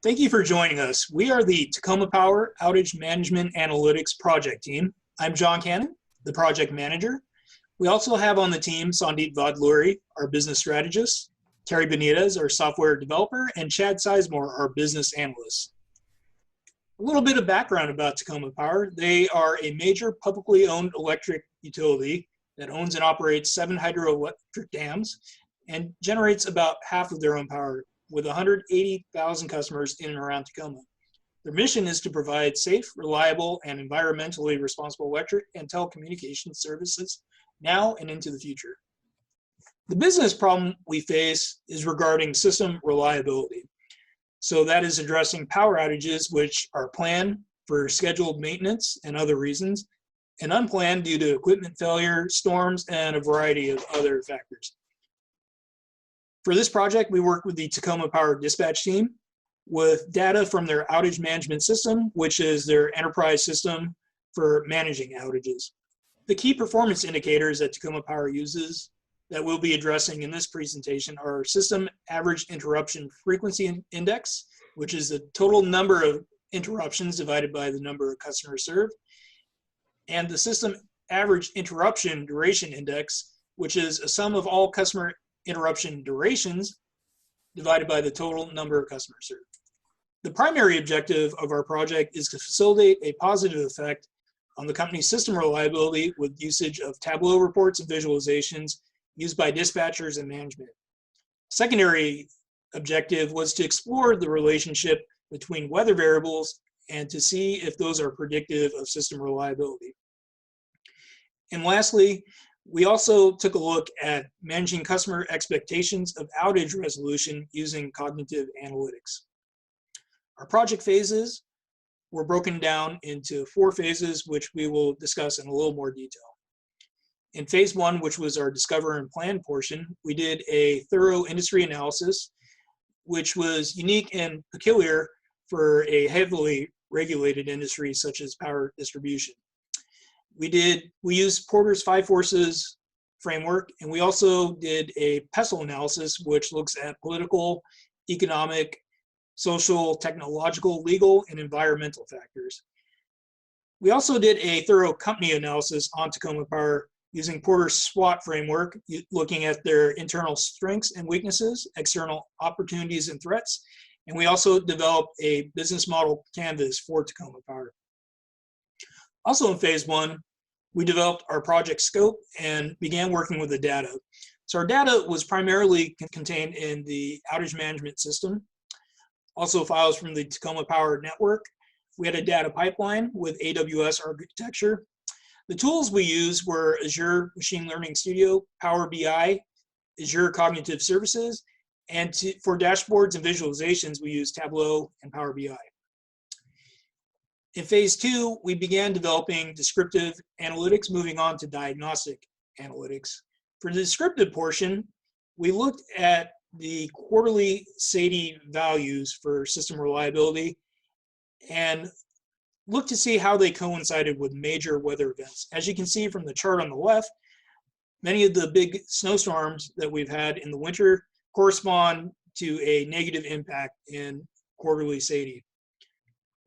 Thank you for joining us. We are the Tacoma Power Outage Management Analytics project team. I'm John Cannon, the project manager. We also have on the team Sandeep Vadluri, our business strategist, Terry Benitez, our software developer, and Chad Sizemore, our business analyst. A little bit of background about Tacoma Power. They are a major publicly owned electric utility that owns and operates 7 hydroelectric dams and generates about half of their own power, with 180,000 customers in and around Tacoma. Their mission is to provide safe, reliable, and environmentally responsible electric and telecommunications services now and into the future. The business problem we face is regarding system reliability. So that is addressing power outages which are planned for scheduled maintenance and other reasons, and unplanned due to equipment failure, storms, and a variety of other factors. For this project, we worked with the Tacoma Power dispatch team with data from their outage management system, which is their enterprise system for managing outages. The key performance indicators that Tacoma Power uses that we'll be addressing in this presentation are System Average Interruption Frequency Index, which is the total number of interruptions divided by the number of customers served, and the System Average Interruption Duration Index, which is a sum of all customer interruption durations divided by the total number of customers served. The primary objective of our project is to facilitate a positive effect on the company's system reliability with usage of Tableau reports and visualizations used by dispatchers and management. Secondary objective was to explore the relationship between weather variables and to see if those are predictive of system reliability. And lastly, we also took a look at managing customer expectations of outage resolution using cognitive analytics. Our project phases were broken down into 4 phases, which we will discuss in a little more detail. In phase 1, which was our discover and plan portion, we did a thorough industry analysis, which was unique and peculiar for a heavily regulated industry such as power distribution. We used Porter's 5 forces framework, and we also did a PESTLE analysis, which looks at political, economic, social, technological, legal, and environmental factors. We also did a thorough company analysis on Tacoma Power using Porter's SWOT framework, looking at their internal strengths and weaknesses, external opportunities and threats, and we also developed a business model canvas for Tacoma Power. Also in phase 1, we developed our project scope and began working with the data. So our data was primarily contained in the outage management system, also files from the Tacoma Power network. We had a data pipeline with AWS architecture. The tools we used were Azure Machine Learning Studio, Power BI, Azure Cognitive Services, and for dashboards and visualizations, we used Tableau and Power BI. In phase 2, we began developing descriptive analytics, moving on to diagnostic analytics. For the descriptive portion, we looked at the quarterly SAIDI values for system reliability and looked to see how they coincided with major weather events. As you can see from the chart on the left, many of the big snowstorms that we've had in the winter correspond to a negative impact in quarterly SAIDI.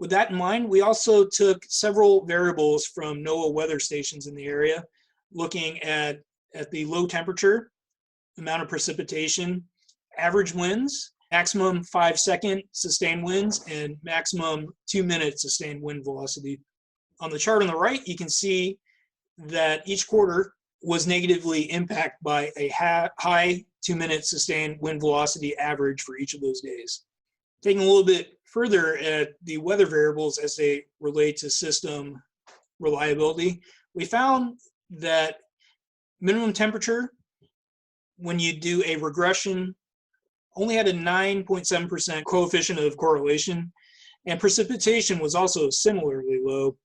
With that in mind, we also took several variables from NOAA weather stations in the area, looking at the low temperature, amount of precipitation, average winds, maximum 5-second sustained winds, and maximum 2-minute sustained wind velocity. On the chart on the right, you can see that each quarter was negatively impacted by a high 2-minute sustained wind velocity average for each of those days. Taking a little bit further at the weather variables as they relate to system reliability, we found that minimum temperature, when you do a regression, only had a 9.7% coefficient of correlation, and precipitation was also similarly low.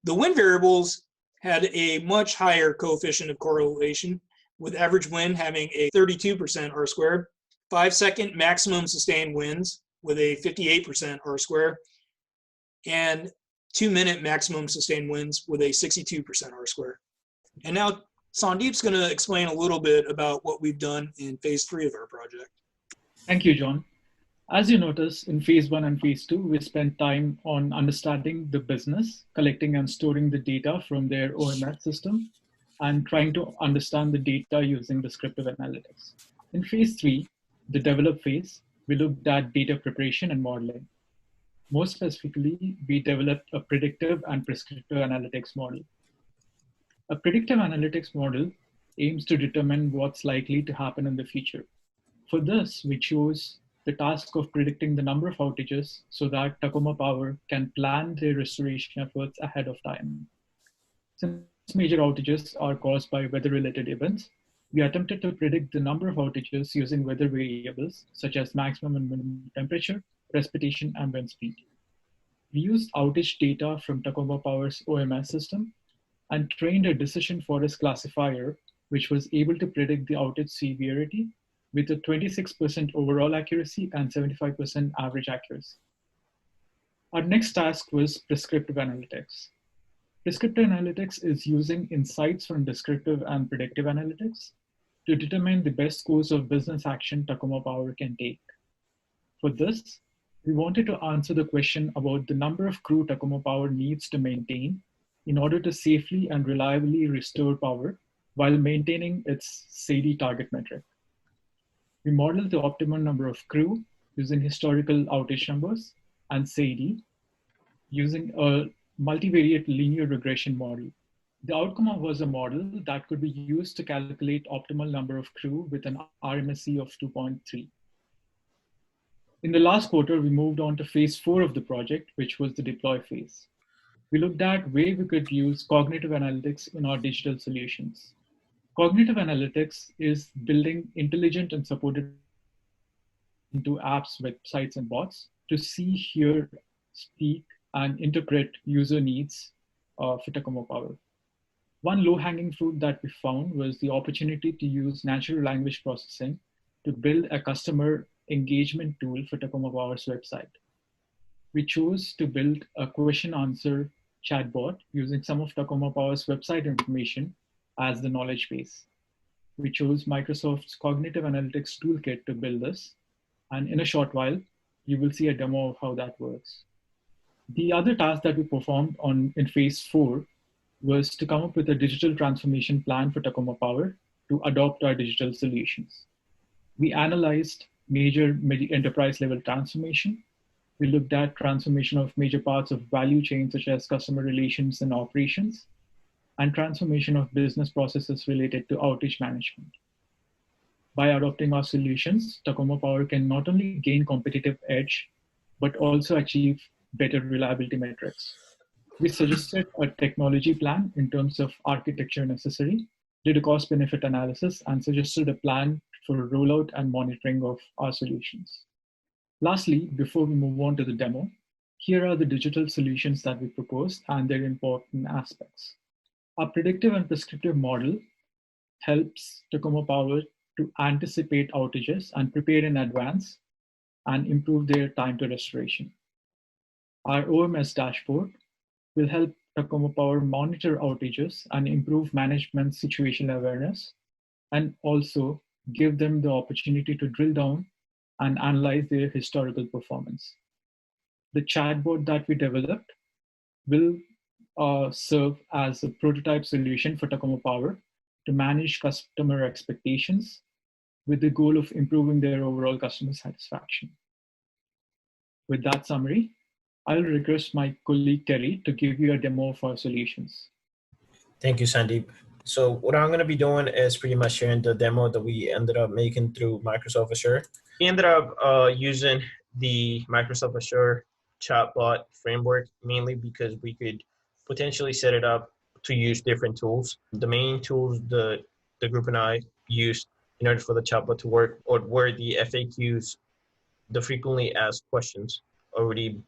The wind variables had a much higher coefficient of correlation, with average wind having a 32% R squared, 5-second maximum sustained winds with a 58% R squared, and 2-minute maximum sustained winds with a 62% R squared. And now Sandeep's going to explain a little bit about what we've done in phase 3 of our project. Thank you, John. As you notice, in phase one and phase two, we spent time on understanding the business, collecting and storing the data from their OMS system, and trying to understand the data using descriptive analytics. In phase three, the develop phase, we looked at data preparation and modeling. More specifically, we developed a predictive and prescriptive analytics model. A predictive analytics model aims to determine what's likely to happen in the future. For this, we chose the task of predicting the number of outages so that Tacoma Power can plan their restoration efforts ahead of time. Since major outages are caused by weather-related events, we attempted to predict the number of outages using weather variables such as maximum and minimum temperature, precipitation, and wind speed. We used outage data from Tacoma Power's OMS system and trained a decision forest classifier, which was able to predict the outage severity with a 26% overall accuracy and 75% average accuracy. Our next task was prescriptive analytics. Prescriptive analytics is using insights from descriptive and predictive analytics to determine the best course of business action Tacoma Power can take. For this, we wanted to answer the question about the number of crew Tacoma Power needs to maintain in order to safely and reliably restore power while maintaining its SAIDI target metric. We modeled the optimum number of crew using historical outage numbers and SAIDI using a multivariate linear regression model. The outcome was a model that could be used to calculate optimal number of crew with an RMSE of 2.3. In the last quarter, we moved on to phase 4 of the project, which was the deploy phase. We looked at where we could use cognitive analytics in our digital solutions. Cognitive analytics is building intelligent and supported into apps, websites, and bots to see, hear, speak, and interpret user needs for Tacoma Power. One low-hanging fruit that we found was the opportunity to use natural language processing to build a customer engagement tool for Tacoma Power's website. We chose to build a question-answer chatbot using some of Tacoma Power's website information as the knowledge base. We chose Microsoft's Cognitive Analytics Toolkit to build this, and in a short while, you will see a demo of how that works. The other task that we performed in phase 4 was to come up with a digital transformation plan for Tacoma Power to adopt our digital solutions. We analyzed major enterprise level transformation. We looked at transformation of major parts of value chain, such as customer relations and operations, and transformation of business processes related to outage management. By adopting our solutions, Tacoma Power can not only gain competitive edge, but also achieve better reliability metrics. We suggested a technology plan in terms of architecture necessary, did a cost benefit analysis, and suggested a plan for rollout and monitoring of our solutions. Lastly, before we move on to the demo, here are the digital solutions that we proposed and their important aspects. Our predictive and prescriptive model helps Tacoma Power to anticipate outages and prepare in advance and improve their time to restoration. Our OMS dashboard will help Tacoma Power monitor outages and improve management situational awareness, and also give them the opportunity to drill down and analyze their historical performance. The chatbot that we developed will serve as a prototype solution for Tacoma Power to manage customer expectations with the goal of improving their overall customer satisfaction. With that summary, I'll request my colleague Terry to give you a demo of our solutions. Thank you, Sandeep. So what I'm going to be doing is pretty much sharing the demo that we ended up making through Microsoft Azure. We ended up using the Microsoft Azure chatbot framework mainly because we could potentially set it up to use different tools. The main tools the group and I used in order for the chatbot to work were the FAQs, the frequently asked questions already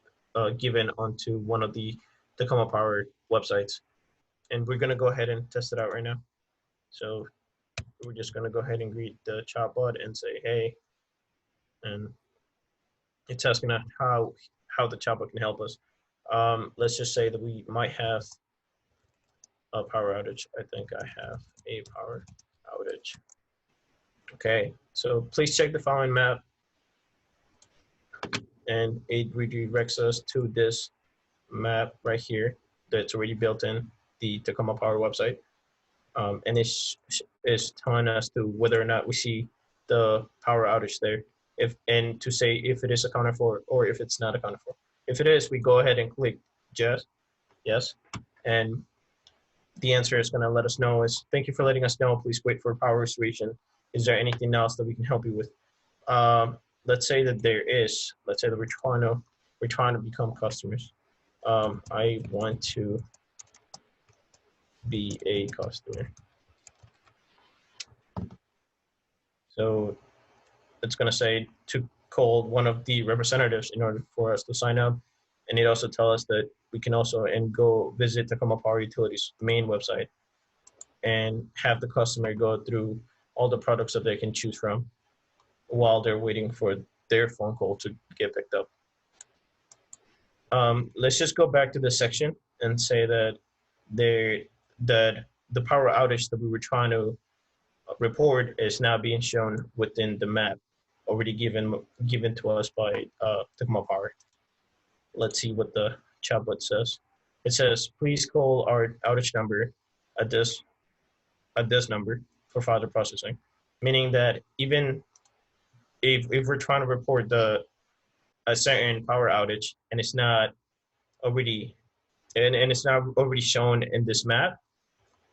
given onto one of the Tacoma Power websites. And we're going to go ahead and test it out right now. So we're just going to go ahead and greet the chatbot and say, hey, and it's asking us how the chatbot can help us. Let's just say that we might have a power outage. I think I have a power outage. Okay, so please check the following map. and it redirects us to this map right here that's already built in the Tacoma Power website. And it's telling us to whether or not we see the power outage there, and to say if it is accounted for or if it's not accounted for. If it is, we go ahead and click yes, and the answer is going to let us know is, thank you for letting us know. Please wait for power restoration. Is there anything else that we can help you with? Let's say that there is. Let's say that we're trying to become customers. I want to be a customer. So it's going to say to call one of the representatives in order for us to sign up. And it also tells us that we can also go visit Tacoma Power Utilities main website and have the customer go through all the products that they can choose from while they're waiting for their phone call to get picked up. Let's just go back to this section and say that the power outage that we were trying to report is now being shown within the map already given to us by Tacoma Power. Let's see what the chatbot says. It says, please call our outage number at this number for further processing. Meaning that even if we're trying to report a certain power outage and it's not already shown in this map,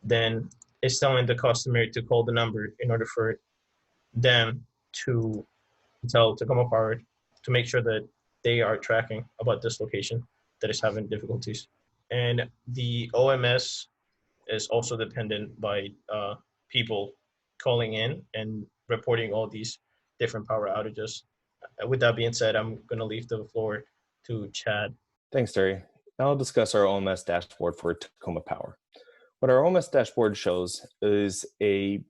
then it's telling the customer to call the number in order for them to tell Tacoma Power to make sure that they are tracking about this location that is having difficulties. And the OMS is also dependent by people calling in and reporting all these different power outages. With that being said, I'm going to leave the floor to Chad. Thanks, Terry. Now I'll discuss our OMS dashboard for Tacoma Power. What our OMS dashboard shows is gives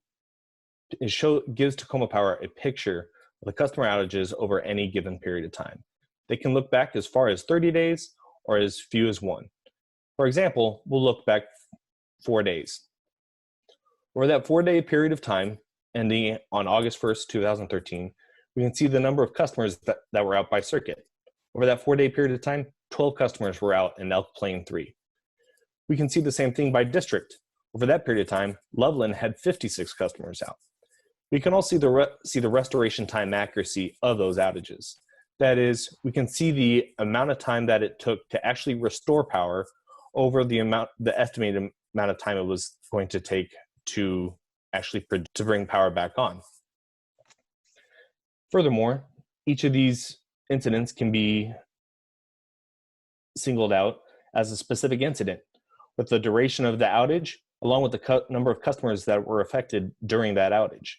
Tacoma Power a picture of the customer outages over any given period of time. They can look back as far as 30 days or as few as 1. For example, we'll look back 4 days. Over that 4-day period of time, ending on August 1st, 2013, we can see the number of customers that were out by circuit. Over that 4-day period of time, 12 customers were out in Elk Plain 3. We can see the same thing by district. Over that period of time, Loveland had 56 customers out. We can also see the restoration time accuracy of those outages. That is, we can see the amount of time that it took to actually restore power over the estimated amount of time it was going to take to actually bring power back on. Furthermore, each of these incidents can be singled out as a specific incident with the duration of the outage, along with the number of customers that were affected during that outage.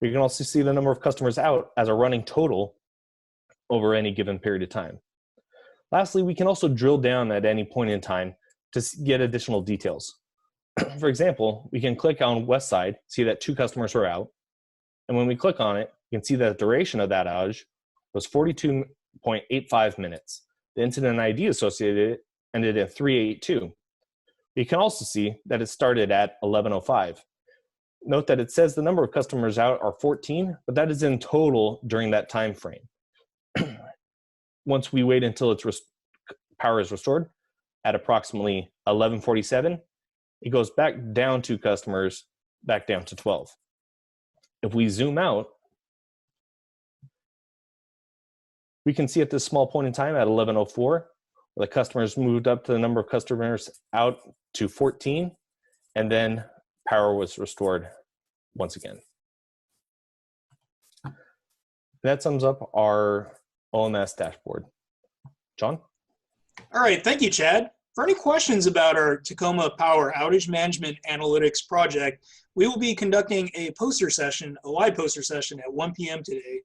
We can also see the number of customers out as a running total over any given period of time. Lastly, we can also drill down at any point in time to get additional details. For example, we can click on West Side, see that 2 customers were out, and when we click on it, you can see that the duration of that outage was 42.85 minutes. The incident ID associated ended in 382. You can also see that it started at 11:05. Note that it says the number of customers out are 14, but that is in total during that time frame. Once we wait until power is restored at approximately 11:47, it goes back down 2 customers, back down to 12. If we zoom out, we can see at this small point in time at 11:04, the customers moved up to the number of customers out to 14, and then power was restored once again. That sums up our OMS dashboard. John? All right, thank you, Chad. For any questions about our Tacoma Power Outage Management Analytics project, we will be conducting a live poster session at 1 p.m. today.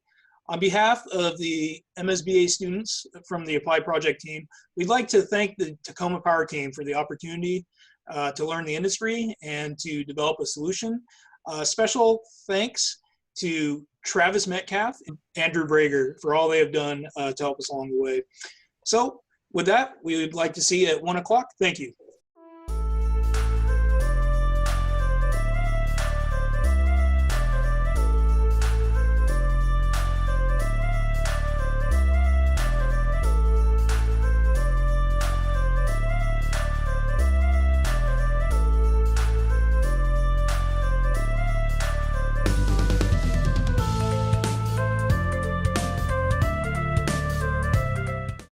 On behalf of the MSBA students from the Apply Project team, we'd like to thank the Tacoma Power team for the opportunity to learn the industry and to develop a solution. Special thanks to Travis Metcalf and Andrew Brager for all they have done to help us along the way. So with that, we would like to see you at 1 o'clock. Thank you.